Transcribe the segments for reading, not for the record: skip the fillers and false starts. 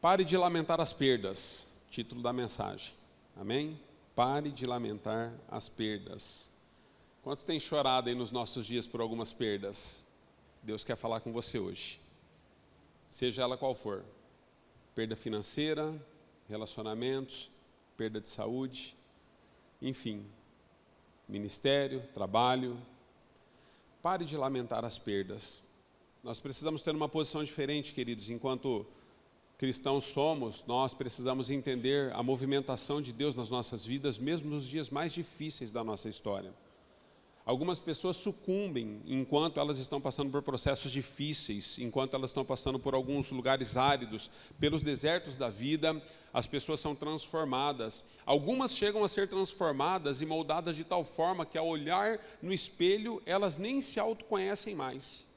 Pare de lamentar as perdas, título da mensagem, amém? Pare de lamentar as perdas. Quantos têm chorado aí nos nossos dias por algumas perdas? Deus quer falar com você hoje, seja ela qual for, perda financeira, relacionamentos, perda de saúde, enfim, ministério, trabalho. Pare de lamentar as perdas. Nós precisamos ter uma posição diferente, queridos, enquanto cristãos somos, nós precisamos entender a movimentação de Deus nas nossas vidas, mesmo nos dias mais difíceis da nossa história. Algumas pessoas sucumbem enquanto elas estão passando por processos difíceis, enquanto elas estão passando por alguns lugares áridos, pelos desertos da vida, as pessoas são transformadas. Algumas chegam a ser transformadas e moldadas de tal forma que ao olhar no espelho, elas nem se autoconhecem mais,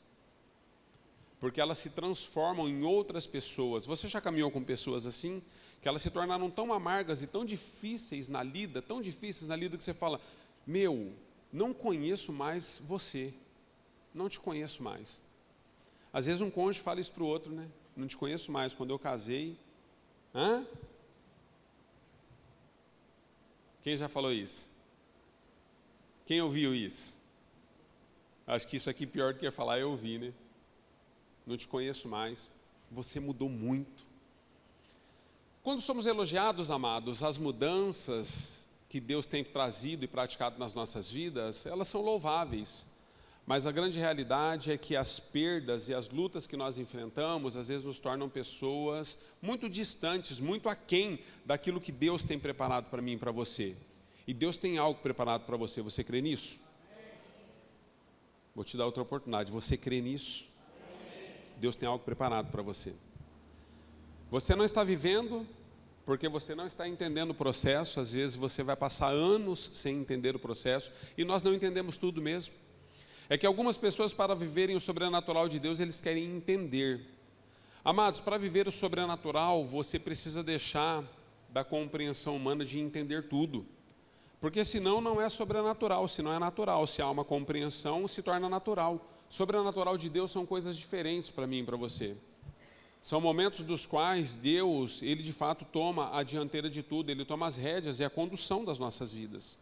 porque elas se transformam em outras pessoas. Você já caminhou com pessoas assim? Que elas se tornaram tão amargas e tão difíceis na lida, que você fala, meu, não conheço mais você, não te conheço mais. Às vezes um cônjuge fala isso para o outro, né? Não te conheço mais, quando eu casei. Hã? Quem já falou isso? Quem ouviu isso? Acho que isso aqui pior do que falar, eu ouvi, né? Não te conheço mais, você mudou muito. Quando somos elogiados, amados, as mudanças que Deus tem trazido e praticado nas nossas vidas, elas são louváveis, mas a grande realidade é que as perdas e as lutas que nós enfrentamos, às vezes nos tornam pessoas muito distantes, muito aquém daquilo que Deus tem preparado para mim e para você. E Deus tem algo preparado para você, você crê nisso? Vou te dar outra oportunidade, você crê nisso? Deus tem algo preparado para você. Você não está vivendo porque você não está entendendo o processo. Às vezes você vai passar anos sem entender o processo, e nós não entendemos tudo mesmo. É que algumas pessoas, para viverem o sobrenatural de Deus, eles querem entender. Amados, para viver o sobrenatural, você precisa deixar da compreensão humana de entender tudo, porque senão não é sobrenatural, se não é natural. Se há uma compreensão, se torna natural. Sobrenatural de Deus são coisas diferentes para mim e para você. São momentos dos quais Deus, Ele de fato toma a dianteira de tudo, Ele toma as rédeas e a condução das nossas vidas.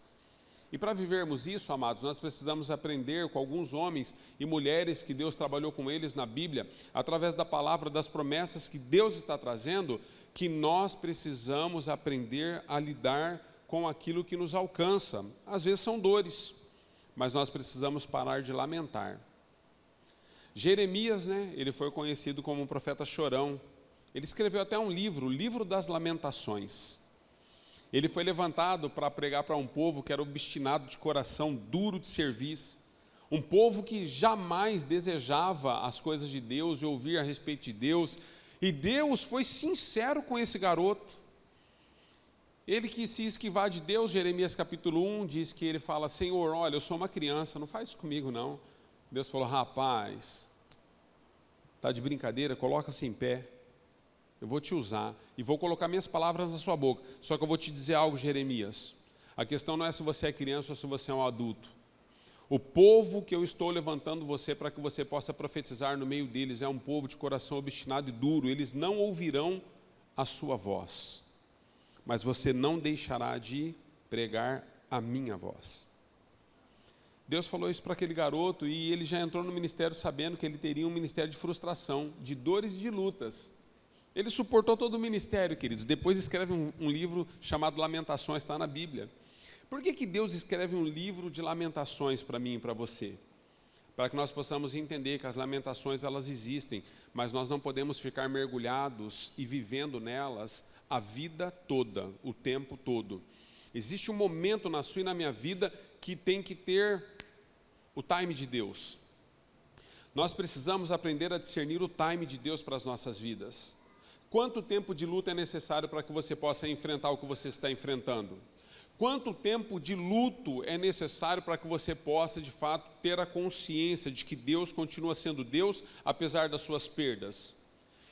E para vivermos isso, amados, nós precisamos aprender com alguns homens e mulheres que Deus trabalhou com eles na Bíblia, através da palavra, das promessas que Deus está trazendo, que nós precisamos aprender a lidar com aquilo que nos alcança. Às vezes são dores, mas nós precisamos parar de lamentar. Jeremias, ele foi conhecido como um profeta chorão. Ele escreveu até um livro, o Livro das Lamentações. Ele foi levantado para pregar para um povo que era obstinado de coração, duro de serviço, um povo que jamais desejava as coisas de Deus e ouvir a respeito de Deus. E Deus foi sincero com esse garoto. Ele quis se esquivar de Deus. Jeremias capítulo 1 diz que ele fala, Senhor, olha, eu sou uma criança, não faz isso comigo não. Deus falou, rapaz, está de brincadeira, coloca-se em pé, eu vou te usar e vou colocar minhas palavras na sua boca. Só que eu vou te dizer algo, Jeremias, a questão não é se você é criança ou se você é um adulto. O povo que eu estou levantando você para que você possa profetizar no meio deles é um povo de coração obstinado e duro. Eles não ouvirão a sua voz, mas você não deixará de pregar a minha voz. Deus falou isso para aquele garoto, e ele já entrou no ministério sabendo que ele teria um ministério de frustração, de dores e de lutas. Ele suportou todo o ministério, queridos. Depois escreve um livro chamado Lamentações, está na Bíblia. Por que Deus escreve um livro de lamentações para mim e para você? Para que nós possamos entender que as lamentações, elas existem, mas nós não podemos ficar mergulhados e vivendo nelas a vida toda, o tempo todo. Existe um momento na sua e na minha vida que tem que ter o time de Deus. Nós precisamos aprender a discernir o time de Deus para as nossas vidas. Quanto tempo de luta é necessário para que você possa enfrentar o que você está enfrentando? Quanto tempo de luto é necessário para que você possa, de fato, ter a consciência de que Deus continua sendo Deus, apesar das suas perdas?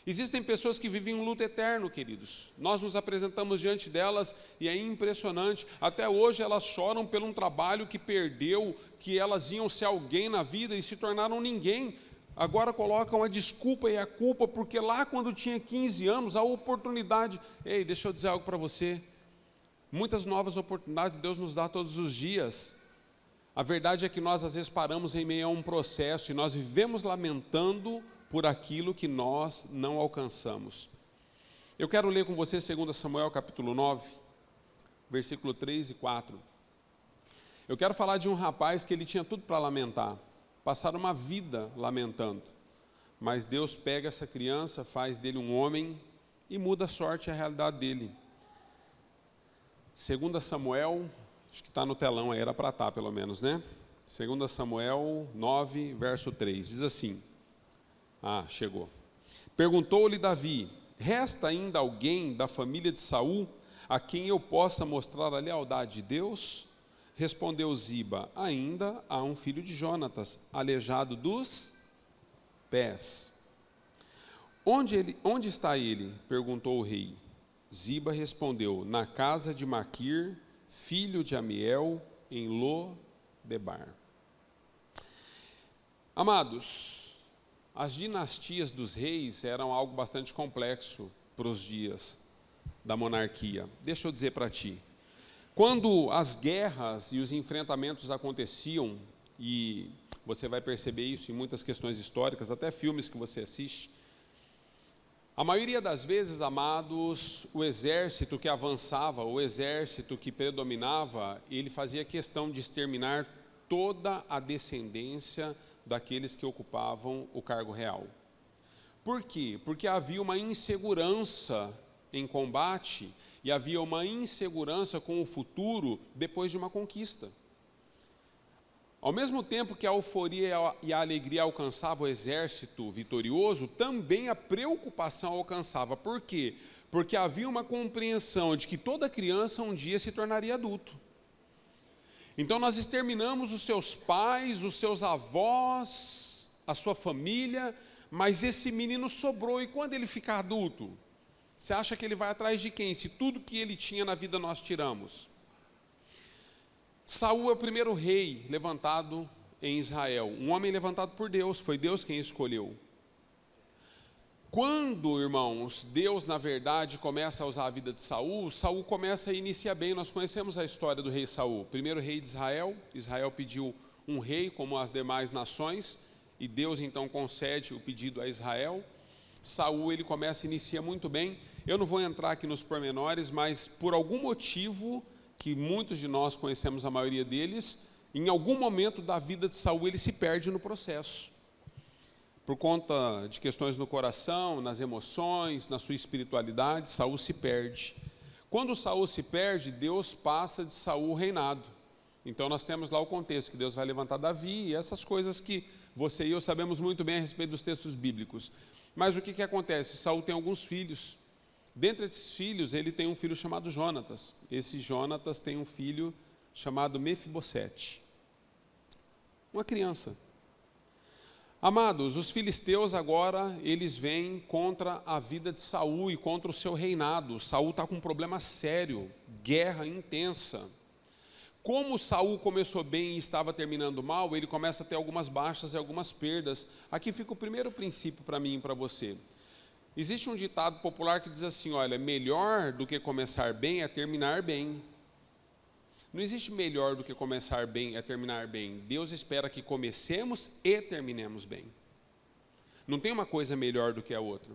Existem pessoas que vivem um luto eterno, queridos. Nós nos apresentamos diante delas e é impressionante. Até hoje elas choram por um trabalho que perdeu, que elas iam ser alguém na vida e se tornaram ninguém. Agora colocam a desculpa e a culpa, porque lá quando tinha 15 anos, a oportunidade... Ei, deixa eu dizer algo para você. Muitas novas oportunidades Deus nos dá todos os dias. A verdade é que nós às vezes paramos em meio a um processo e nós vivemos lamentando por aquilo que nós não alcançamos. Eu quero ler com você 2 Samuel capítulo 9, versículo 3 e 4. Eu quero falar de um rapaz que ele tinha tudo para lamentar. Passaram uma vida lamentando, mas Deus pega essa criança, faz dele um homem e muda a sorte e a realidade dele. 2 Samuel, acho que está no telão aí, era para estar pelo menos, né? 2 Samuel 9, verso 3, diz assim, chegou. Perguntou-lhe Davi, resta ainda alguém da família de Saul a quem eu possa mostrar a lealdade de Deus? Respondeu Ziba, ainda há um filho de Jonatas, aleijado dos pés. Onde está ele? Perguntou o rei. Ziba respondeu, na casa de Maquir, filho de Amiel, em Lo-debar. Amados, as dinastias dos reis eram algo bastante complexo para os dias da monarquia. Deixa eu dizer para ti. Quando as guerras e os enfrentamentos aconteciam, e você vai perceber isso em muitas questões históricas, até filmes que você assiste, a maioria das vezes, amados, o exército que avançava, o exército que predominava, ele fazia questão de exterminar toda a descendência daqueles que ocupavam o cargo real. Por quê? Porque havia uma insegurança em combate, e havia uma insegurança com o futuro depois de uma conquista. Ao mesmo tempo que a euforia e a alegria alcançavam o exército vitorioso, também a preocupação alcançava. Por quê? Porque havia uma compreensão de que toda criança um dia se tornaria adulto. Então nós exterminamos os seus pais, os seus avós, a sua família, mas esse menino sobrou, e quando ele ficar adulto? Você acha que ele vai atrás de quem? Se tudo que ele tinha na vida nós tiramos. Saul é o primeiro rei levantado em Israel. Um homem levantado por Deus, foi Deus quem escolheu. Quando, irmãos, Deus na verdade começa a usar a vida de Saul, Saul começa a iniciar bem. Nós conhecemos a história do rei Saul. Primeiro rei de Israel, Israel pediu um rei como as demais nações, e Deus então concede o pedido a Israel. Saul, ele começa a iniciar muito bem. Eu não vou entrar aqui nos pormenores, mas por algum motivo, que muitos de nós conhecemos a maioria deles, em algum momento da vida de Saul, ele se perde no processo. Por conta de questões no coração, nas emoções, na sua espiritualidade, Saul se perde. Quando Saul se perde, Deus passa de Saul o reinado. Então nós temos lá o contexto, que Deus vai levantar Davi, e essas coisas que você e eu sabemos muito bem a respeito dos textos bíblicos. Mas o que acontece? Saul tem alguns filhos. Dentre esses filhos, ele tem um filho chamado Jonatas. Esse Jonatas tem um filho chamado Mefibosete. Uma criança. Amados, os filisteus agora, eles vêm contra a vida de Saul e contra o seu reinado. Saul está com um problema sério, guerra intensa. Como Saul começou bem e estava terminando mal, ele começa a ter algumas baixas e algumas perdas. Aqui fica o primeiro princípio para mim e para você. Existe um ditado popular que diz assim, olha, melhor do que começar bem é terminar bem. Não existe melhor do que começar bem é terminar bem. Deus espera que comecemos e terminemos bem. Não tem uma coisa melhor do que a outra.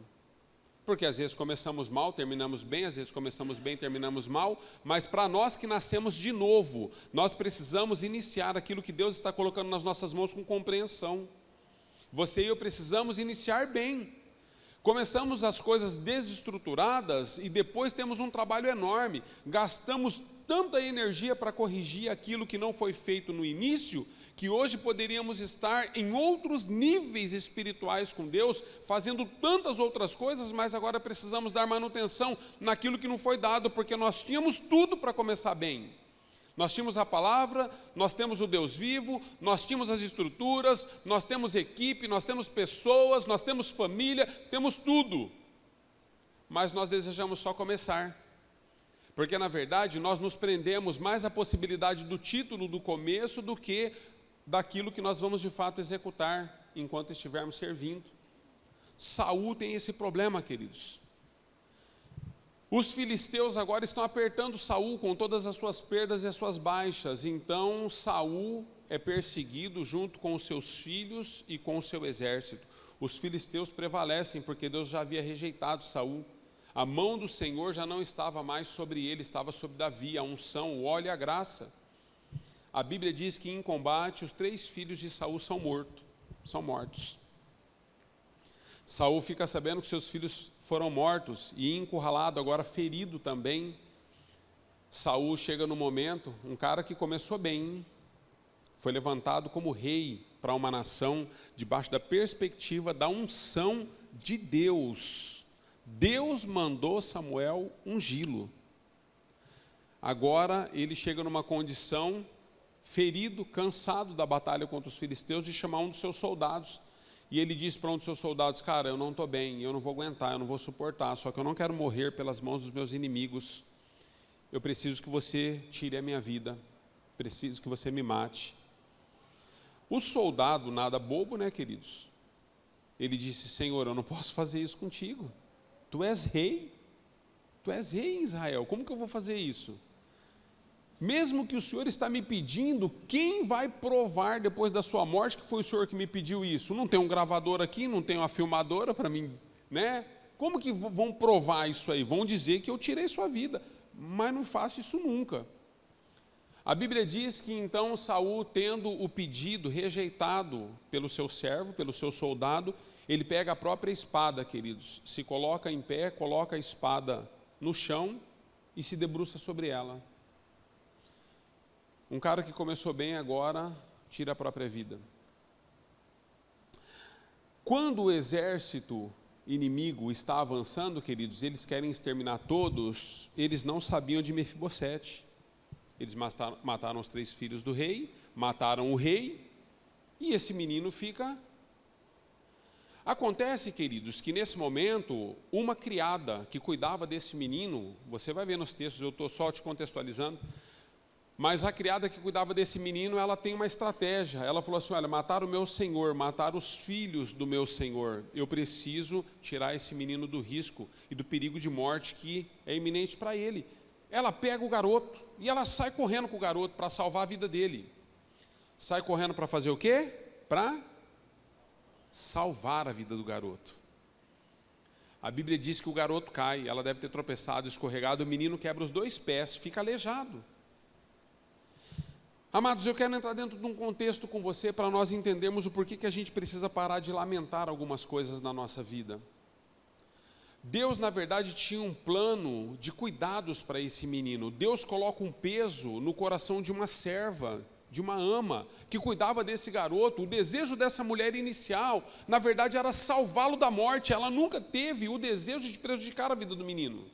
Porque às vezes começamos mal, terminamos bem, às vezes começamos bem, terminamos mal, mas para nós que nascemos de novo, nós precisamos iniciar aquilo que Deus está colocando nas nossas mãos com compreensão. Você e eu precisamos iniciar bem. Começamos as coisas desestruturadas e depois temos um trabalho enorme. Gastamos tanta energia para corrigir aquilo que não foi feito no início, que hoje poderíamos estar em outros níveis espirituais com Deus, fazendo tantas outras coisas, mas agora precisamos dar manutenção naquilo que não foi dado, porque nós tínhamos tudo para começar bem. Nós tínhamos a palavra, nós temos o Deus vivo, nós tínhamos as estruturas, nós temos equipe, nós temos pessoas, nós temos família, temos tudo. Mas nós desejamos só começar. Porque, na verdade, nós nos prendemos mais à possibilidade do título do começo do que daquilo que nós vamos de fato executar. enquanto estivermos servindo. Saul tem esse problema, queridos. Os filisteus agora estão apertando Saul com todas as suas perdas e as suas baixas. Então Saul é perseguido junto com os seus filhos e com o seu exército. Os filisteus prevalecem porque Deus já havia rejeitado Saul. A mão do Senhor já não estava mais sobre ele, estava sobre Davi, a unção, o óleo e a graça. A Bíblia diz que em combate os 3 filhos de Saul são mortos. Saul fica sabendo que seus filhos foram mortos e encurralado, agora ferido também. Saul chega no momento, um cara que começou bem, foi levantado como rei para uma nação, debaixo da perspectiva da unção de Deus. Deus mandou Samuel ungí-lo. Agora ele chega numa condição, ferido, cansado da batalha contra os filisteus, de chamar um dos seus soldados. E ele diz para um dos seus soldados: cara, eu não estou bem, eu não vou aguentar, eu não vou suportar, só que eu não quero morrer pelas mãos dos meus inimigos. Eu preciso que você tire a minha vida, preciso que você me mate. O soldado, nada bobo, né, queridos? Ele disse: Senhor, eu não posso fazer isso contigo. Tu és rei em Israel, como que eu vou fazer isso? Mesmo que o Senhor está me pedindo, quem vai provar depois da sua morte que foi o Senhor que me pediu isso? Não tem um gravador aqui, não tem uma filmadora para mim, né? Como que vão provar isso aí? Vão dizer que eu tirei sua vida, mas não faço isso nunca. A Bíblia diz que então Saul, tendo o pedido rejeitado pelo seu servo, pelo seu soldado, ele pega a própria espada, queridos, se coloca em pé, coloca a espada no chão e se debruça sobre ela. Um cara que começou bem agora tira a própria vida. Quando o exército inimigo está avançando, queridos, eles querem exterminar todos, eles não sabiam de Mefibosete. Eles mataram os 3 filhos do rei, mataram o rei, e esse menino fica... Acontece, queridos, que nesse momento, uma criada que cuidava desse menino, você vai ver nos textos, eu estou só te contextualizando, mas a criada que cuidava desse menino, ela tem uma estratégia. Ela falou assim: olha, mataram o meu senhor, mataram os filhos do meu senhor. Eu preciso tirar esse menino do risco e do perigo de morte que é iminente para ele. Ela pega o garoto e ela sai correndo com o garoto para salvar a vida dele. Sai correndo para fazer o quê? Para salvar a vida do garoto. A Bíblia diz que o garoto cai, ela deve ter tropeçado, escorregado, o menino quebra os 2 pés, fica aleijado. Amados, eu quero entrar dentro de um contexto com você para nós entendermos o porquê que a gente precisa parar de lamentar algumas coisas na nossa vida. Deus, na verdade, tinha um plano de cuidados para esse menino. Deus coloca um peso no coração de uma serva, de uma ama, que cuidava desse garoto. O desejo dessa mulher inicial, na verdade, era salvá-lo da morte. Ela nunca teve o desejo de prejudicar a vida do menino.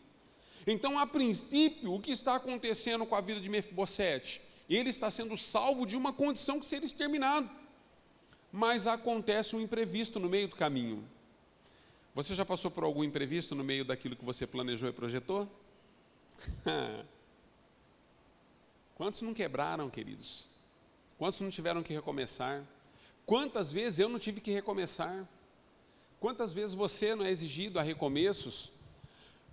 Então, a princípio, o que está acontecendo com a vida de Mefibosete? Ele está sendo salvo de uma condição que seria exterminado. Mas acontece um imprevisto no meio do caminho. Você já passou por algum imprevisto no meio daquilo que você planejou e projetou? Quantos não quebraram, queridos? Quantos não tiveram que recomeçar? Quantas vezes eu não tive que recomeçar? Quantas vezes você não é exigido a recomeços?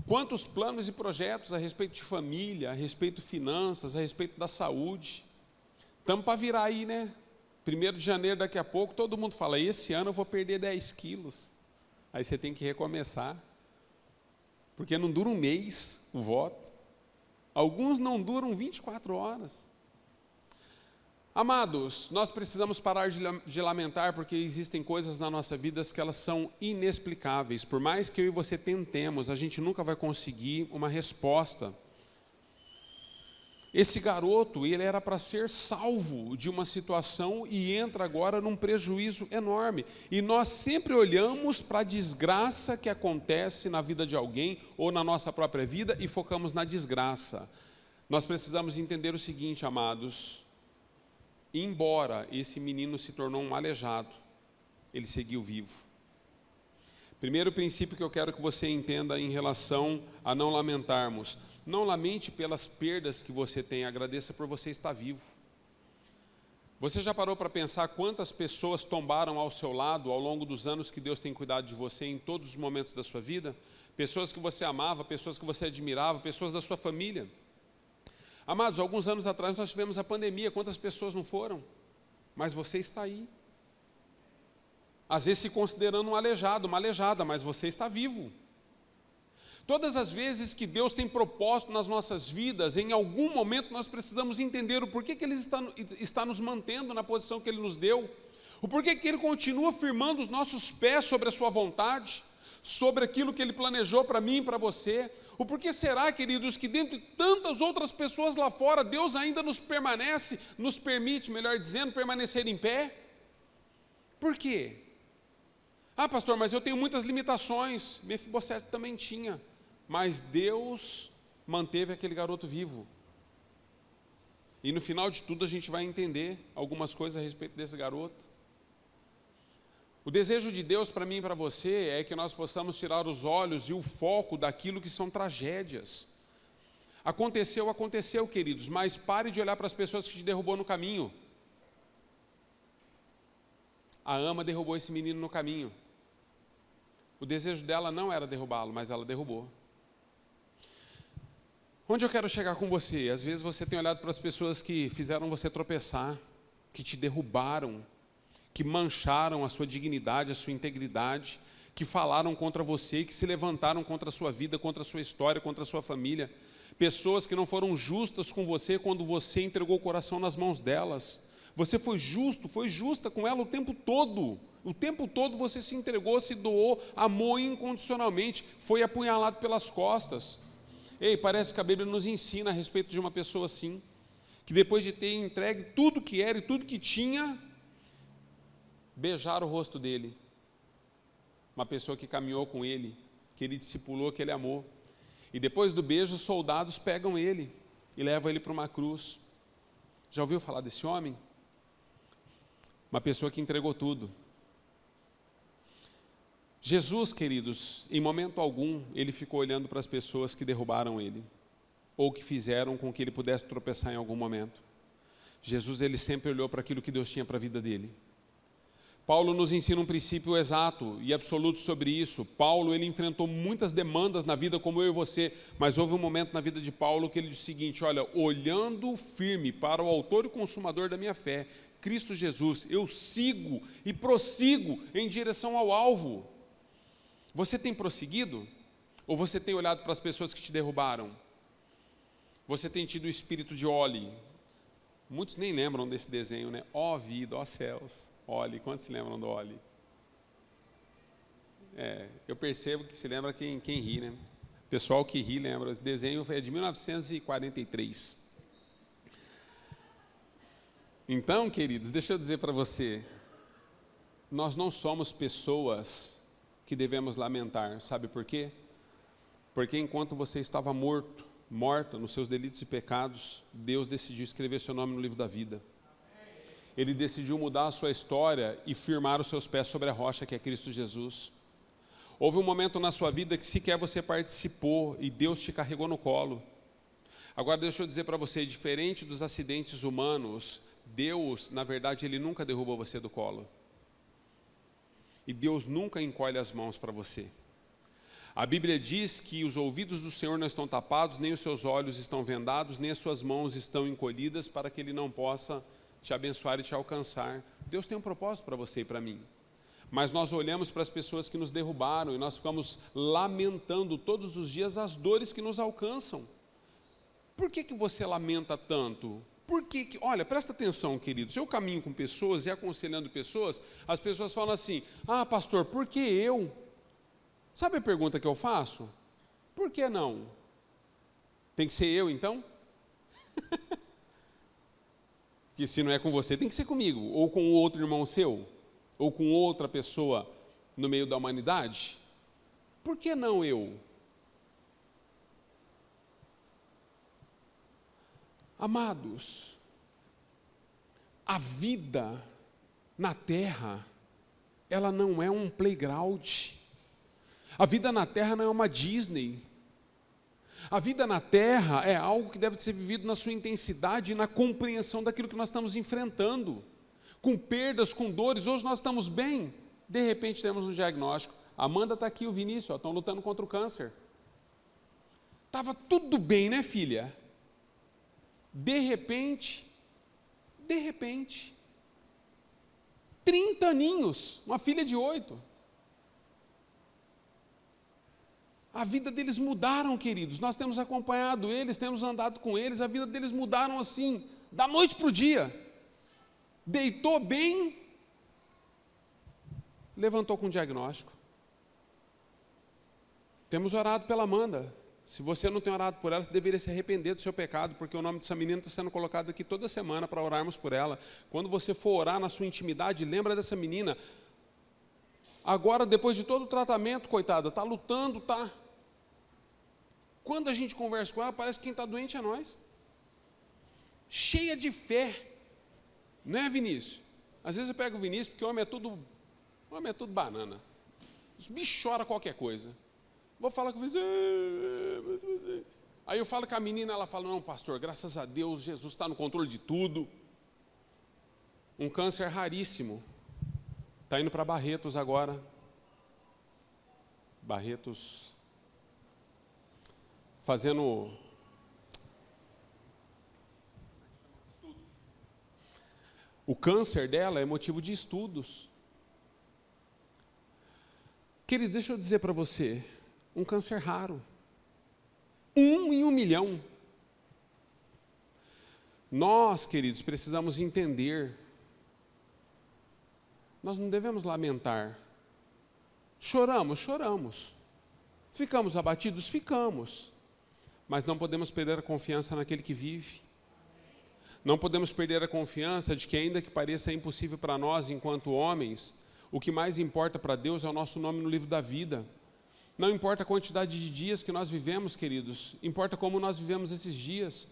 Quantos planos e projetos a respeito de família, a respeito de finanças, a respeito da saúde? Estamos para virar aí, né? 1º de janeiro, daqui a pouco, todo mundo fala: esse ano eu vou perder 10 quilos. Aí você tem que recomeçar. Porque não dura um mês o voto. Alguns não duram 24 horas. Amados, nós precisamos parar de lamentar, porque existem coisas na nossa vida que elas são inexplicáveis. Por mais que eu e você tentemos, a gente nunca vai conseguir uma resposta. Esse garoto, ele era para ser salvo de uma situação e entra agora num prejuízo enorme. E nós sempre olhamos para a desgraça que acontece na vida de alguém ou na nossa própria vida e focamos na desgraça. Nós precisamos entender o seguinte, amados: embora esse menino se tornou um aleijado, ele seguiu vivo. Primeiro princípio que eu quero que você entenda em relação a não lamentarmos: não lamente pelas perdas que você tem, agradeça por você estar vivo. Você já parou para pensar quantas pessoas tombaram ao seu lado ao longo dos anos que Deus tem cuidado de você em todos os momentos da sua vida? Pessoas que você amava, pessoas que você admirava, pessoas da sua família. Amados, alguns anos atrás nós tivemos a pandemia, quantas pessoas não foram? Mas você está aí. Às vezes se considerando um aleijado, uma aleijada, mas você está vivo. Todas as vezes que Deus tem propósito nas nossas vidas, em algum momento nós precisamos entender o porquê que Ele está nos mantendo na posição que Ele nos deu, o porquê que Ele continua firmando os nossos pés sobre a sua vontade, sobre aquilo que Ele planejou para mim e para você. O porquê será, queridos, que dentre tantas outras pessoas lá fora, Deus ainda nos permite, melhor dizendo, permanecer em pé? Por quê? Ah, pastor, mas eu tenho muitas limitações. Mefibosete também tinha. Mas Deus manteve aquele garoto vivo. E no final de tudo a gente vai entender algumas coisas a respeito desse garoto. O desejo de Deus para mim e para você é que nós possamos tirar os olhos e o foco daquilo que são tragédias. Aconteceu, queridos, mas pare de olhar para as pessoas que te derrubou no caminho. A Ama derrubou esse menino no caminho. O desejo dela não era derrubá-lo, mas ela derrubou. Onde eu quero chegar com você? Às vezes você tem olhado para as pessoas que fizeram você tropeçar, que te derrubaram, que mancharam a sua dignidade, a sua integridade, que falaram contra você, que se levantaram contra a sua vida, contra a sua história, contra a sua família. Pessoas que não foram justas com você quando você entregou o coração nas mãos delas. Você foi justo, foi justa com ela o tempo todo. O tempo todo você se entregou, se doou, amou incondicionalmente, foi apunhalado pelas costas. Ei, parece que a Bíblia nos ensina a respeito de uma pessoa assim, que depois de ter entregue tudo que era e tudo que tinha, beijar o rosto dele. Uma pessoa que caminhou com ele, que ele discipulou, que ele amou. E depois do beijo, os soldados pegam ele e levam ele para uma cruz. Já ouviu falar desse homem? Uma pessoa que entregou tudo. Jesus, queridos, em momento algum, ele ficou olhando para as pessoas que derrubaram ele, ou que fizeram com que ele pudesse tropeçar em algum momento. Jesus, ele sempre olhou para aquilo que Deus tinha para a vida dele. Paulo nos ensina um princípio exato e absoluto sobre isso. Paulo, ele enfrentou muitas demandas na vida, como eu e você, mas houve um momento na vida de Paulo que ele disse o seguinte: olha, olhando firme para o autor e consumador da minha fé, Cristo Jesus, eu sigo e prossigo em direção ao alvo. Você tem prosseguido? Ou você tem olhado para as pessoas que te derrubaram? Você tem tido o espírito de Oli? Muitos nem lembram desse desenho, né? Ó vida, ó céus, Oli. Quantos se lembram do Oli? Eu percebo que se lembra quem ri, né? O pessoal que ri lembra. Esse desenho é de 1943. Então, queridos, deixa eu dizer para você, nós não somos pessoas que devemos lamentar, sabe por quê? Porque enquanto você estava morta nos seus delitos e pecados, Deus decidiu escrever seu nome no livro da vida. Ele decidiu mudar a sua história e firmar os seus pés sobre a rocha que é Cristo Jesus. Houve um momento na sua vida que sequer você participou e Deus te carregou no colo. Agora deixa eu dizer para você, diferente dos acidentes humanos, Deus, na verdade, Ele nunca derrubou você do colo. E Deus nunca encolhe as mãos para você. A Bíblia diz que os ouvidos do Senhor não estão tapados, nem os seus olhos estão vendados, nem as suas mãos estão encolhidas para que Ele não possa te abençoar e te alcançar. Deus tem um propósito para você e para mim. Mas nós olhamos para as pessoas que nos derrubaram e nós ficamos lamentando todos os dias as dores que nos alcançam. Por que você lamenta tanto? Olha, presta atenção, queridos, eu caminho com pessoas e aconselhando pessoas, as pessoas falam assim: ah, pastor, por que eu? Sabe a pergunta que eu faço? Por que não? Tem que ser eu, então? Que se não é com você, tem que ser comigo, ou com outro irmão seu, ou com outra pessoa no meio da humanidade. Por que não eu? Amados, a vida na terra, ela não é um playground. A vida na terra não é uma Disney. A vida na terra é algo que deve ser vivido na sua intensidade e na compreensão daquilo que nós estamos enfrentando. com perdas, com dores. Hoje nós estamos bem, de repente temos um diagnóstico. A Amanda está aqui, o Vinícius, estão lutando contra o câncer. Estava tudo bem, né, filha? De repente, 30 aninhos, uma filha de 8. A vida deles mudaram, queridos. Nós temos acompanhado eles, temos andado com eles, a vida deles mudaram assim, da noite para o dia. Deitou bem, levantou com diagnóstico. Temos orado pela Amanda. Se você não tem orado por ela, você deveria se arrepender do seu pecado, porque o nome dessa menina está sendo colocado aqui toda semana para orarmos por ela. Quando você for orar na sua intimidade, lembra dessa menina. Agora, depois de todo o tratamento, coitada, está lutando, está. Quando a gente conversa com ela, parece que quem está doente é nós. Cheia de fé. Não é, Vinícius? Às vezes eu pego o Vinícius, porque o homem é tudo banana. Os bichos choram qualquer coisa. Vou falar com o Vinícius. Aí eu falo com a menina, ela fala, não, pastor, graças a Deus, Jesus está no controle de tudo. Um câncer raríssimo. Está indo para Barretos agora. Barretos fazendo o câncer dela é motivo de estudos. Querido, deixa eu dizer para você, um câncer raro. 1 em 1 milhão. Nós, queridos, precisamos entender. Nós não devemos lamentar. Choramos. Ficamos abatidos? Ficamos. Mas não podemos perder a confiança naquele que vive. Não podemos perder a confiança de que, ainda que pareça impossível para nós, enquanto homens, o que mais importa para Deus é o nosso nome no livro da vida. Não importa a quantidade de dias que nós vivemos, queridos, importa como nós vivemos esses dias.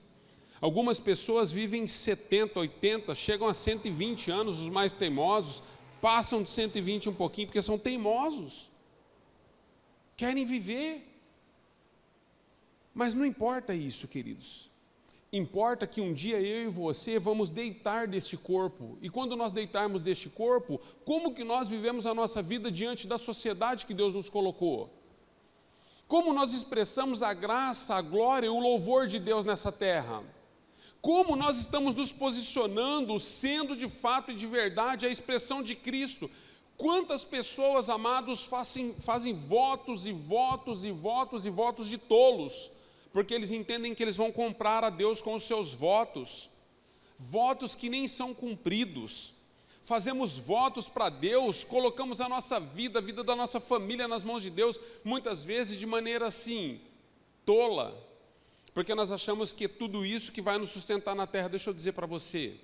Algumas pessoas vivem 70, 80, chegam a 120 anos, os mais teimosos, passam de 120 um pouquinho, porque são teimosos. Querem viver. Mas não importa isso, queridos. Importa que um dia eu e você vamos deitar deste corpo. E quando nós deitarmos deste corpo, como que nós vivemos a nossa vida diante da sociedade que Deus nos colocou? Como nós expressamos a graça, a glória e o louvor de Deus nessa terra? Como nós estamos nos posicionando, sendo de fato e de verdade a expressão de Cristo? Quantas pessoas, amados, fazem votos e votos e votos e votos de tolos, porque eles entendem que eles vão comprar a Deus com os seus votos, votos que nem são cumpridos. Fazemos votos para Deus, colocamos a nossa vida, a vida da nossa família nas mãos de Deus, muitas vezes de maneira assim, tola, porque nós achamos que tudo isso que vai nos sustentar na terra. Deixa eu dizer para você,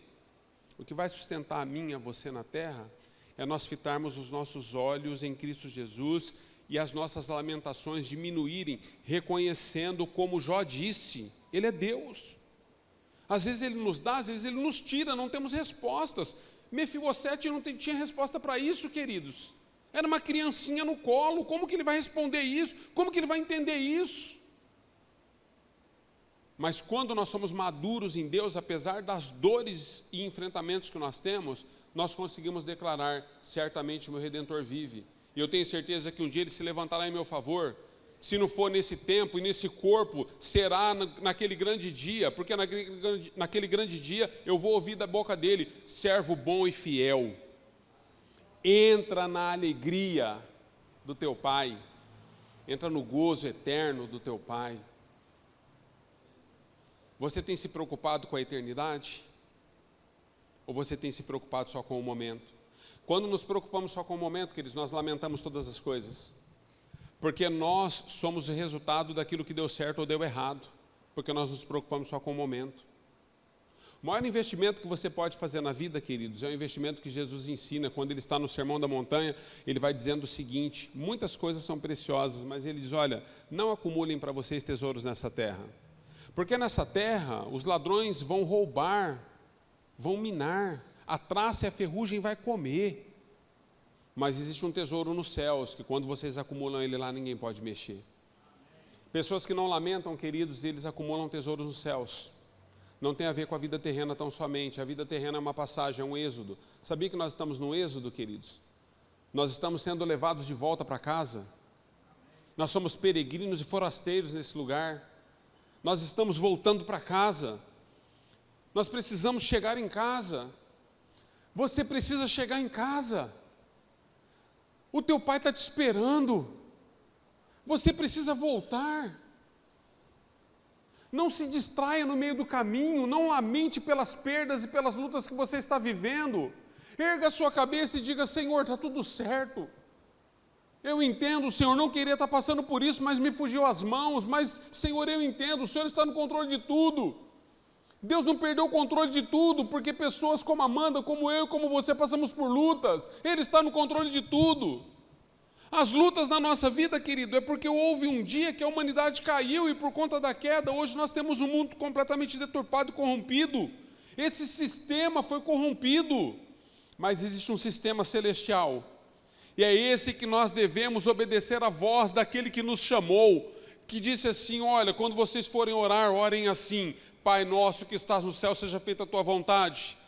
o que vai sustentar a mim e a você na terra, é nós fitarmos os nossos olhos em Cristo Jesus, e as nossas lamentações diminuírem, reconhecendo, como Jó disse, Ele é Deus. Às vezes Ele nos dá, às vezes Ele nos tira, não temos respostas. Mefibosete não tinha resposta para isso, queridos. Era uma criancinha no colo, como que ele vai responder isso? Como que ele vai entender isso? Mas quando nós somos maduros em Deus, apesar das dores e enfrentamentos que nós temos, nós conseguimos declarar, certamente o meu Redentor vive. E eu tenho certeza que um dia Ele se levantará em meu favor. Se não for nesse tempo e nesse corpo, será naquele grande dia, porque naquele grande dia eu vou ouvir da boca dele, servo bom e fiel. Entra na alegria do teu Pai, entra no gozo eterno do teu Pai. Você tem se preocupado com a eternidade? Ou você tem se preocupado só com o momento? Quando nos preocupamos só com o momento, queridos, nós lamentamos todas as coisas. Porque nós somos o resultado daquilo que deu certo ou deu errado. Porque nós nos preocupamos só com o momento. O maior investimento que você pode fazer na vida, queridos, é o investimento que Jesus ensina. Quando Ele está no Sermão da Montanha, Ele vai dizendo o seguinte: muitas coisas são preciosas, mas Ele diz, olha, não acumulem para vocês tesouros nessa terra. Porque nessa terra, os ladrões vão roubar, vão minar, a traça e a ferrugem vai comer. Mas existe um tesouro nos céus, que quando vocês acumulam ele lá, ninguém pode mexer. Pessoas que não lamentam, queridos, eles acumulam tesouros nos céus. não tem a ver com a vida terrena tão somente. A vida terrena é uma passagem, é um êxodo. Sabia que nós estamos no êxodo, queridos? Nós estamos sendo levados de volta para casa. Nós somos peregrinos e forasteiros nesse lugar. Nós estamos voltando para casa. Nós precisamos chegar em casa. Você precisa chegar em casa. O teu pai está te esperando. Você precisa voltar. Não se distraia no meio do caminho, não lamente pelas perdas e pelas lutas que você está vivendo. Erga a sua cabeça e diga: Senhor, está tudo certo. Eu entendo, o Senhor não queria estar passando por isso, mas me fugiu às mãos. Mas, Senhor, eu entendo, o Senhor está no controle de tudo. Deus não perdeu o controle de tudo, porque pessoas como Amanda, como eu, como você, passamos por lutas. Ele está no controle de tudo. As lutas na nossa vida, querido, é porque houve um dia que a humanidade caiu e por conta da queda, hoje nós temos um mundo completamente deturpado e corrompido. Esse sistema foi corrompido, mas existe um sistema celestial. E é esse que nós devemos obedecer à voz daquele que nos chamou, que disse assim: olha, quando vocês forem orar, orem assim: Pai nosso que estás no céu, seja feita a tua vontade,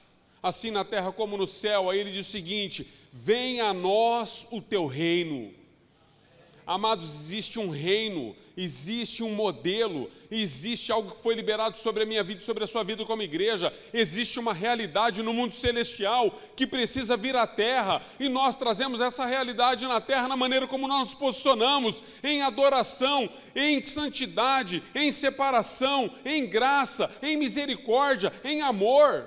assim na terra como no céu. Aí ele diz o seguinte: venha a nós o teu reino. Amados, existe um reino, existe um modelo, existe algo que foi liberado sobre a minha vida e sobre a sua vida como igreja. Existe uma realidade no mundo celestial que precisa vir à terra, e nós trazemos essa realidade na terra na maneira como nós nos posicionamos, em adoração, em santidade, em separação, em graça, em misericórdia, em amor.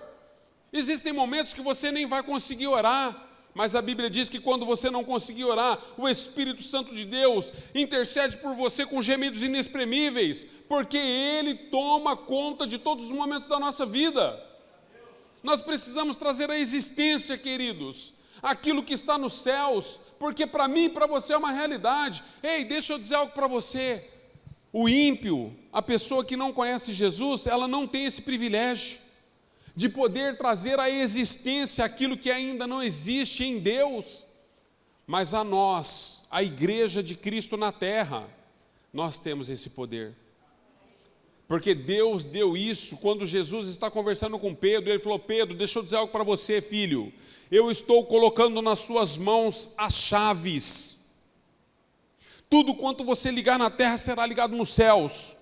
Existem momentos que você nem vai conseguir orar, mas a Bíblia diz que quando você não conseguir orar, o Espírito Santo de Deus intercede por você com gemidos inexprimíveis, porque Ele toma conta de todos os momentos da nossa vida. Nós precisamos trazer à existência, queridos, aquilo que está nos céus, porque para mim e para você é uma realidade. Ei, deixa eu dizer algo para você. O ímpio, a pessoa que não conhece Jesus, ela não tem esse privilégio de poder trazer à existência aquilo que ainda não existe em Deus. Mas a nós, a igreja de Cristo na terra, nós temos esse poder. Porque Deus deu isso quando Jesus está conversando com Pedro. Ele falou: Pedro, deixa eu dizer algo para você, filho. Eu estou colocando nas suas mãos as chaves. Tudo quanto você ligar na terra será ligado nos céus.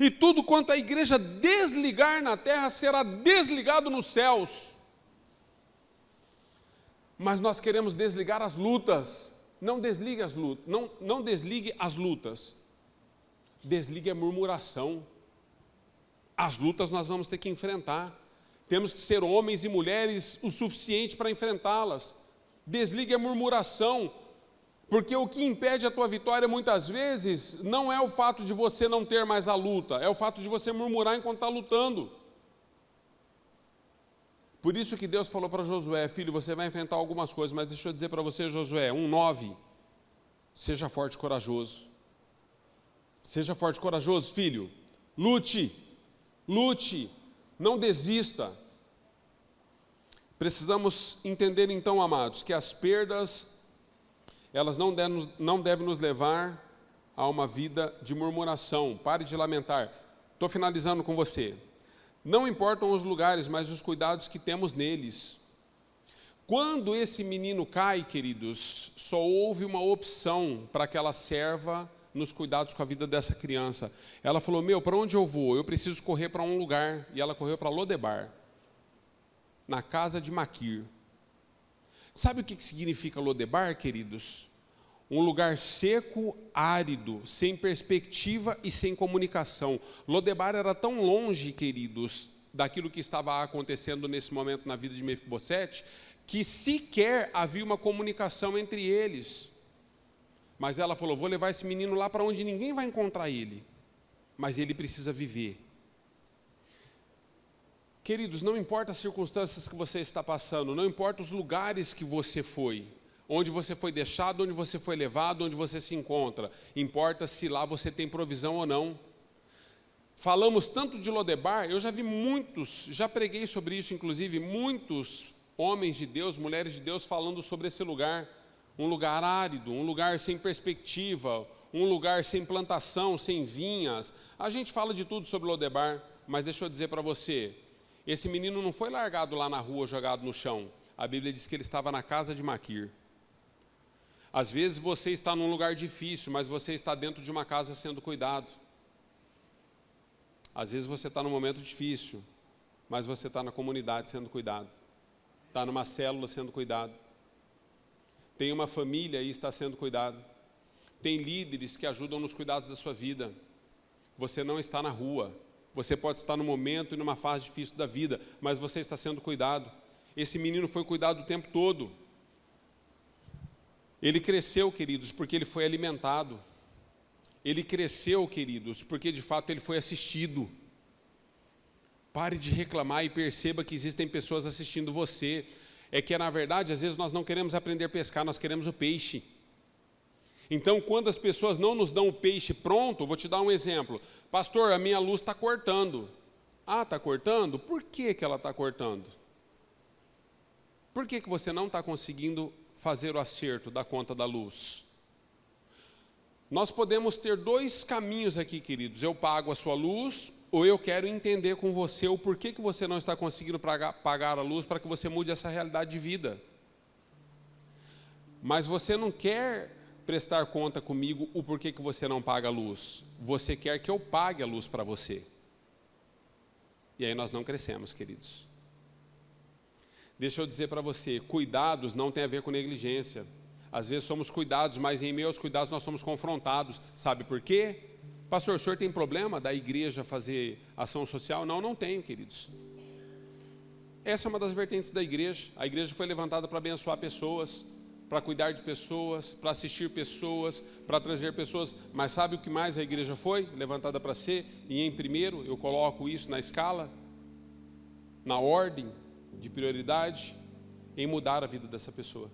E tudo quanto a igreja desligar na terra será desligado nos céus. Mas nós queremos desligar as lutas. Não desligue as lutas. Não desligue as lutas. Desligue a murmuração. As lutas nós vamos ter que enfrentar. Temos que ser homens e mulheres o suficiente para enfrentá-las. Desligue a murmuração. Porque o que impede a tua vitória muitas vezes não é o fato de você não ter mais a luta, é o fato de você murmurar enquanto está lutando. Por isso que Deus falou para Josué: filho, você vai enfrentar algumas coisas, mas deixa eu dizer para você, Josué, 1:9, seja forte e corajoso. Seja forte e corajoso, filho. Lute, não desista. Precisamos entender então, amados, que as perdas, elas não devem nos levar a uma vida de murmuração. Pare de lamentar. Estou finalizando com você. Não importam os lugares, mas os cuidados que temos neles. Quando esse menino cai, queridos, só houve uma opção para aquela serva nos cuidados com a vida dessa criança. Ela falou: para onde eu vou? Eu preciso correr para um lugar. E ela correu para Lodebar, na casa de Maquir. Sabe o que significa Lodebar, queridos? Um lugar seco, árido, sem perspectiva e sem comunicação. Lodebar era tão longe, queridos, daquilo que estava acontecendo nesse momento na vida de Mefibosete, que sequer havia uma comunicação entre eles. Mas ela falou: vou levar esse menino lá para onde ninguém vai encontrar ele, mas ele precisa viver. Queridos, não importa as circunstâncias que você está passando, não importa os lugares que você foi, onde você foi deixado, onde você foi levado, onde você se encontra, importa se lá você tem provisão ou não. Falamos tanto de Lodebar, eu já vi muitos, já preguei sobre isso inclusive, muitos homens de Deus, mulheres de Deus falando sobre esse lugar, um lugar árido, um lugar sem perspectiva, um lugar sem plantação, sem vinhas. A gente fala de tudo sobre Lodebar, mas deixa eu dizer para você, Esse menino não foi largado lá na rua, jogado no chão. A Bíblia diz que ele estava na casa de Maquir. Às vezes você está num lugar difícil, mas você está dentro de uma casa sendo cuidado. Às vezes você está num momento difícil, mas você está na comunidade sendo cuidado. Está numa célula sendo cuidado. Tem uma família e está sendo cuidado. Tem líderes que ajudam nos cuidados da sua vida. Você não está na rua. Você pode estar num momento e numa fase difícil da vida, mas você está sendo cuidado. Esse menino foi cuidado o tempo todo. Ele cresceu, queridos, porque ele foi alimentado. Ele cresceu, queridos, porque de fato ele foi assistido. Pare de reclamar e perceba que existem pessoas assistindo você. É que, na verdade, às vezes nós não queremos aprender a pescar, nós queremos o peixe. Então, quando as pessoas não nos dão o peixe pronto, vou te dar um exemplo. Pastor, a minha luz está cortando. Ah, está cortando? Por que ela está cortando? Por que você não está conseguindo fazer o acerto da conta da luz? Nós podemos ter dois caminhos aqui, queridos. Eu pago a sua luz, ou eu quero entender com você o porquê que você não está conseguindo pagar a luz para que você mude essa realidade de vida. Mas você não quer prestar conta comigo o porquê que você não paga a luz. Você quer que eu pague a luz para você. E aí nós não crescemos, queridos. Deixa eu dizer para você, cuidados não tem a ver com negligência. Às vezes somos cuidados, mas em meio aos cuidados nós somos confrontados. Sabe por quê? Pastor, o senhor tem problema da igreja fazer ação social? Não, não tenho, queridos. Essa é uma das vertentes da igreja. A igreja foi levantada para abençoar pessoas, para cuidar de pessoas, para assistir pessoas, para trazer pessoas. Mas sabe o que mais a igreja foi levantada para ser? E em primeiro, eu coloco isso na escala, na ordem de prioridade, em mudar a vida dessa pessoa.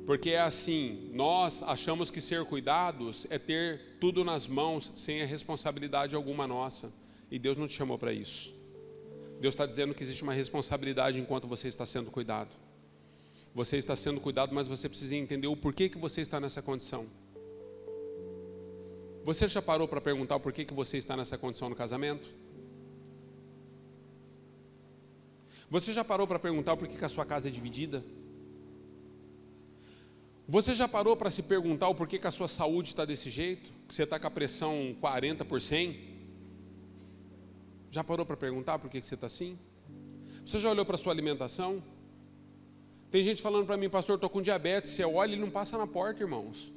Porque é assim, nós achamos que ser cuidados é ter tudo nas mãos, sem a responsabilidade alguma nossa. E Deus não te chamou para isso. Deus está dizendo que existe uma responsabilidade enquanto você está sendo cuidado. Você está sendo cuidado, mas você precisa entender o porquê que você está nessa condição. Você já parou para perguntar o porquê que você está nessa condição no casamento? Você já parou para perguntar o porquê que a sua casa é dividida? Você já parou para se perguntar o porquê que a sua saúde está desse jeito? Que você está com a pressão 40 por 100? Já parou para perguntar por que você está assim? Você já olhou para a sua alimentação? Tem gente falando para mim, pastor, estou com diabetes. Você olha e não passa na porta, irmãos.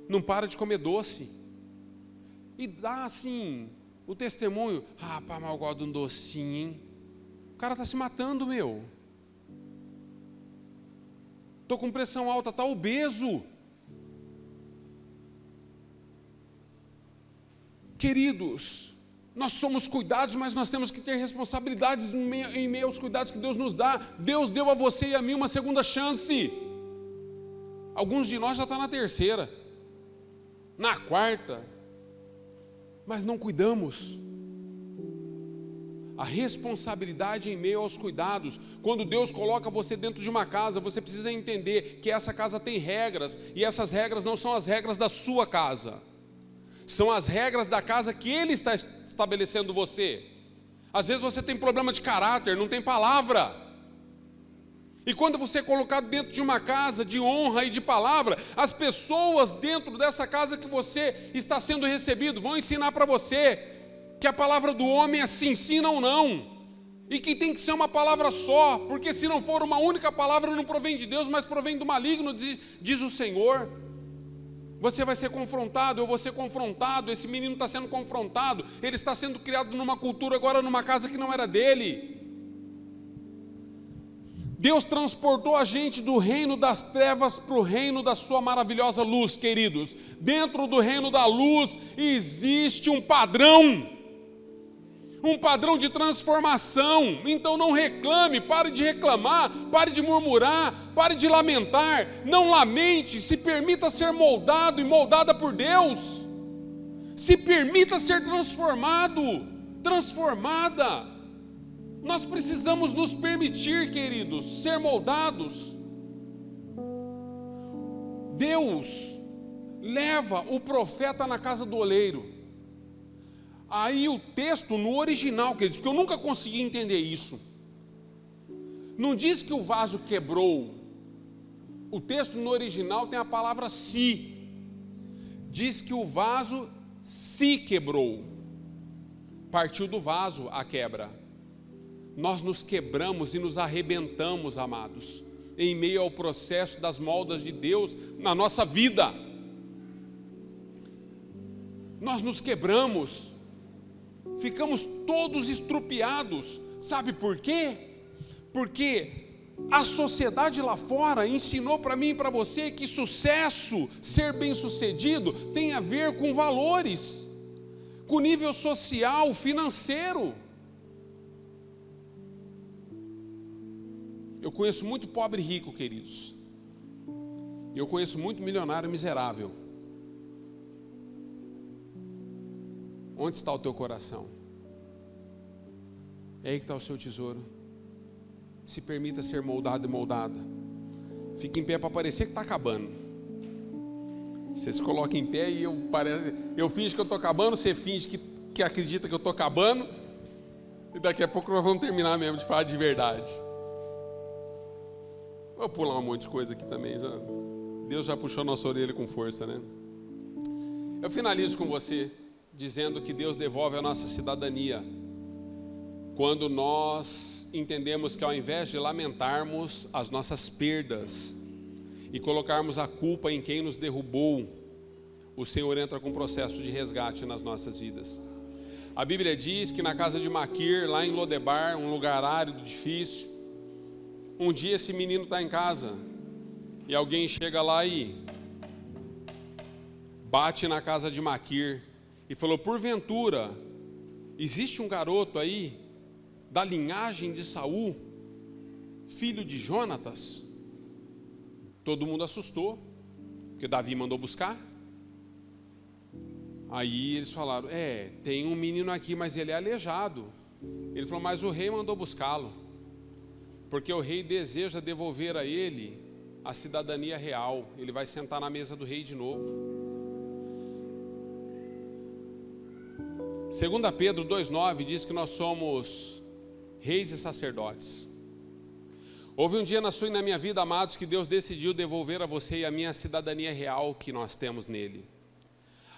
Não para de comer doce. E dá assim, o testemunho. Ah, pá, mas eu gosto de um docinho, hein? O cara está se matando, meu. Estou com pressão alta, está obeso. Queridos, nós somos cuidados, mas nós temos que ter responsabilidades em meio aos cuidados que Deus nos dá. Deus deu a você e a mim uma segunda chance. Alguns de nós já estão na terceira, na quarta, mas não cuidamos. A responsabilidade em meio aos cuidados. Quando Deus coloca você dentro de uma casa, você precisa entender que essa casa tem regras, e essas regras não são as regras da sua casa, são as regras da casa que Ele está estabelecendo você. Às vezes você tem problema de caráter, não tem palavra. E quando você é colocado dentro de uma casa de honra e de palavra, as pessoas dentro dessa casa que você está sendo recebido vão ensinar para você que a palavra do homem é sim, sim, não, não. E que tem que ser uma palavra só, porque se não for uma única palavra, não provém de Deus, mas provém do maligno, diz o Senhor. Você vai ser confrontado, eu vou ser confrontado, esse menino está sendo confrontado, ele está sendo criado numa cultura, agora numa casa que não era dele. Deus transportou a gente do reino das trevas para o reino da sua maravilhosa luz, queridos. Dentro do reino da luz existe um padrão de transformação. Então não reclame, pare de reclamar, pare de murmurar, pare de lamentar, não lamente, se permita ser moldado e moldada por Deus, se permita ser transformado, transformada. Nós precisamos nos permitir, queridos, ser moldados. Deus leva o profeta na casa do oleiro. Aí o texto no original, queridos, porque eu nunca consegui entender isso, não diz que o vaso quebrou. O texto no original tem a palavra se. Diz que o vaso se quebrou. Partiu do vaso a quebra. Nós nos quebramos e nos arrebentamos, amados, em meio ao processo das moldas de Deus na nossa vida. Nós nos quebramos, ficamos todos estrupiados. Sabe por quê? Porque a sociedade lá fora ensinou para mim e para você que sucesso, ser bem-sucedido, tem a ver com valores, com nível social, financeiro. Eu conheço muito pobre e rico, queridos. E eu conheço muito milionário e miserável. Onde está o teu coração? É aí que está o seu tesouro. Se permita ser moldado e moldada. Fique em pé para parecer que está acabando. Você se coloca em pé e eu finge que eu estou acabando, você finge que acredita que eu estou acabando. E daqui a pouco nós vamos terminar mesmo de falar de verdade. Vou pular um monte de coisa aqui também. Deus já puxou nossa orelha com força, né? Eu finalizo com você dizendo que Deus devolve a nossa cidadania quando nós entendemos que ao invés de lamentarmos as nossas perdas e colocarmos a culpa em quem nos derrubou, o Senhor entra com um processo de resgate nas nossas vidas. A Bíblia diz que na casa de Maquir, lá em Lodebar, um lugar árido, difícil, um dia esse menino está em casa e alguém chega lá e bate na casa de Maquir e falou: porventura, existe um garoto aí da linhagem de Saul, filho de Jonatas? Todo mundo assustou, porque Davi mandou buscar. Aí eles falaram: tem um menino aqui, mas ele é aleijado. Ele falou: mas o rei mandou buscá-lo, porque o rei deseja devolver a ele a cidadania real. Ele vai sentar na mesa do rei de novo. 2 Pedro 2,9 diz que nós somos reis e sacerdotes. Houve um dia na sua e na minha vida, amados, que Deus decidiu devolver a você e a minha cidadania real que nós temos nele.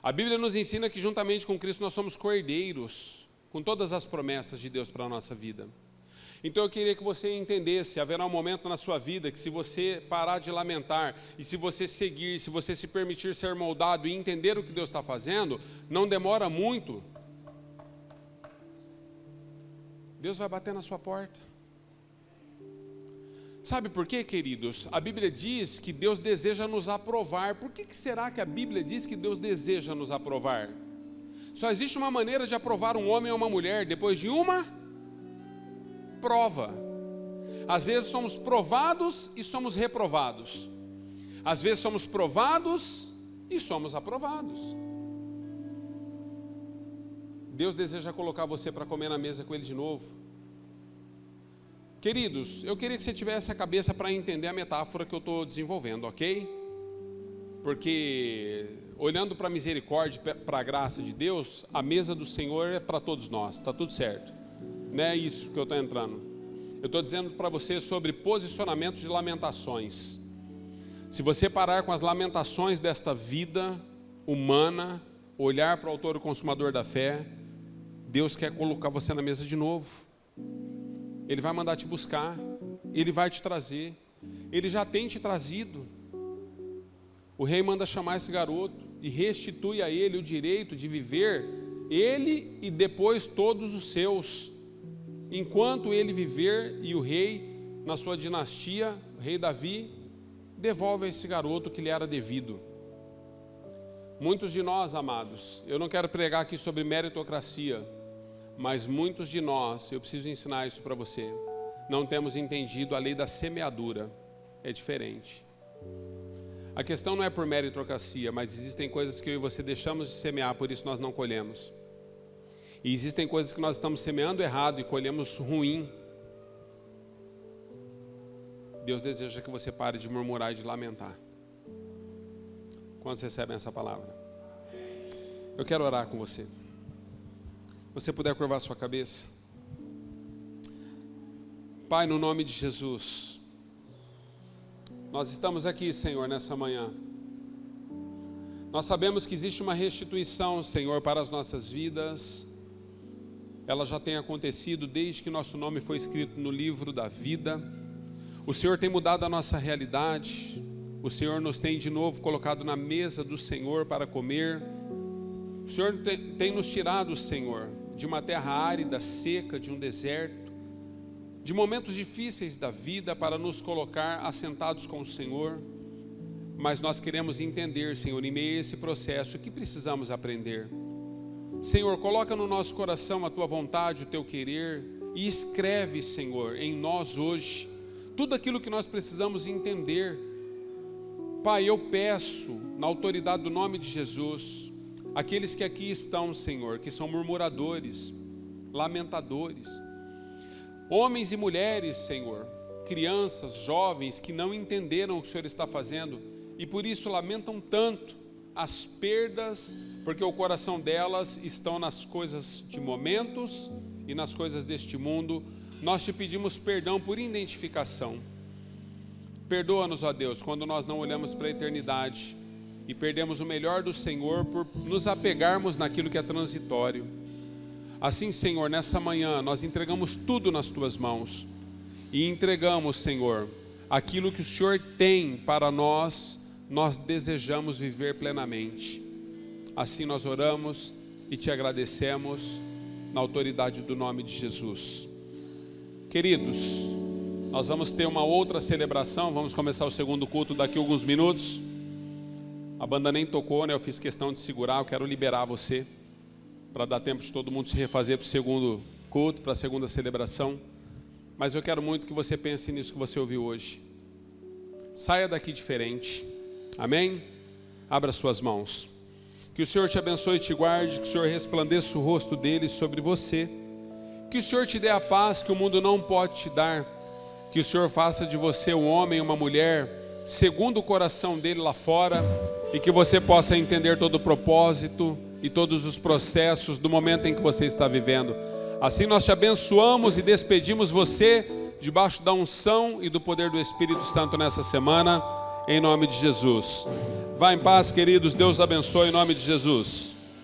A Bíblia nos ensina que juntamente com Cristo nós somos co-herdeiros com todas as promessas de Deus para a nossa vida. Então eu queria que você entendesse, haverá um momento na sua vida que se você parar de lamentar e se você seguir, se você se permitir ser moldado e entender o que Deus está fazendo, não demora muito, Deus vai bater na sua porta. Sabe por quê, queridos? A Bíblia diz que Deus deseja nos aprovar. Por que será que a Bíblia diz que Deus deseja nos aprovar? Só existe uma maneira de aprovar um homem ou uma mulher: depois de uma prova. Às vezes somos provados e somos reprovados. Às vezes somos provados e somos aprovados. Deus deseja colocar você para comer na mesa com Ele de novo. Queridos, eu queria que você tivesse a cabeça para entender a metáfora que eu estou desenvolvendo, ok? Porque, olhando para a misericórdia, para a graça de Deus, a mesa do Senhor é para todos nós, está tudo certo. Não é isso que eu estou entrando. Eu estou dizendo para você sobre posicionamento de lamentações. Se você parar com as lamentações desta vida humana, olhar para o autor e consumador da fé, Deus quer colocar você na mesa de novo. Ele vai mandar te buscar, Ele vai te trazer, Ele já tem te trazido. O rei manda chamar esse garoto e restitui a ele o direito de viver, ele e depois todos os seus. Enquanto ele viver, e o rei, na sua dinastia, o rei Davi, devolve a esse garoto o que lhe era devido. Muitos de nós, amados, eu não quero pregar aqui sobre meritocracia, mas muitos de nós, eu preciso ensinar isso para você, não temos entendido a lei da semeadura. É diferente. A questão não é por meritocracia, mas existem coisas que eu e você deixamos de semear, por isso nós não colhemos. E existem coisas que nós estamos semeando errado e colhemos ruim. Deus deseja que você pare de murmurar e de lamentar. Quantos recebem essa palavra? Eu quero orar com você. Você puder curvar sua cabeça. Pai, no nome de Jesus, nós estamos aqui, Senhor, nessa manhã. Nós sabemos que existe uma restituição, Senhor, para as nossas vidas. Ela já tem acontecido desde que nosso nome foi escrito no livro da vida. O Senhor tem mudado a nossa realidade. O Senhor nos tem de novo colocado na mesa do Senhor para comer. O Senhor tem nos tirado, Senhor, de uma terra árida, seca, de um deserto, de momentos difíceis da vida, para nos colocar assentados com o Senhor. Mas nós queremos entender, Senhor, em meio a esse processo, o que precisamos aprender. Senhor, coloca no nosso coração a Tua vontade, o Teu querer, e escreve, Senhor, em nós hoje, tudo aquilo que nós precisamos entender. Pai, eu peço, na autoridade do nome de Jesus, aqueles que aqui estão, Senhor, que são murmuradores, lamentadores, homens e mulheres, Senhor, crianças, jovens, que não entenderam o que o Senhor está fazendo, e por isso lamentam tanto as perdas, porque o coração delas estão nas coisas de momentos e nas coisas deste mundo. Nós te pedimos perdão por identificação. Perdoa-nos, ó Deus, quando nós não olhamos para a eternidade e perdemos o melhor do Senhor por nos apegarmos naquilo que é transitório. Assim, Senhor, nessa manhã nós entregamos tudo nas Tuas mãos e entregamos, Senhor, aquilo que o Senhor tem para nós desejamos viver plenamente. Assim nós oramos e te agradecemos na autoridade do nome de Jesus. Queridos, nós vamos ter uma outra celebração, vamos começar o segundo culto daqui a alguns minutos. A banda nem tocou, né? Eu fiz questão de segurar, eu quero liberar você, para dar tempo de todo mundo se refazer para o segundo culto, para a segunda celebração. Mas eu quero muito que você pense nisso que você ouviu hoje. Saia daqui diferente, amém? Abra suas mãos. Que o Senhor te abençoe e te guarde, que o Senhor resplandeça o rosto dele sobre você, que o Senhor te dê a paz que o mundo não pode te dar, que o Senhor faça de você um homem e uma mulher segundo o coração dele lá fora, e que você possa entender todo o propósito e todos os processos do momento em que você está vivendo. Assim nós te abençoamos e despedimos você debaixo da unção e do poder do Espírito Santo nessa semana, em nome de Jesus. Vá em paz, queridos, Deus abençoe em nome de Jesus.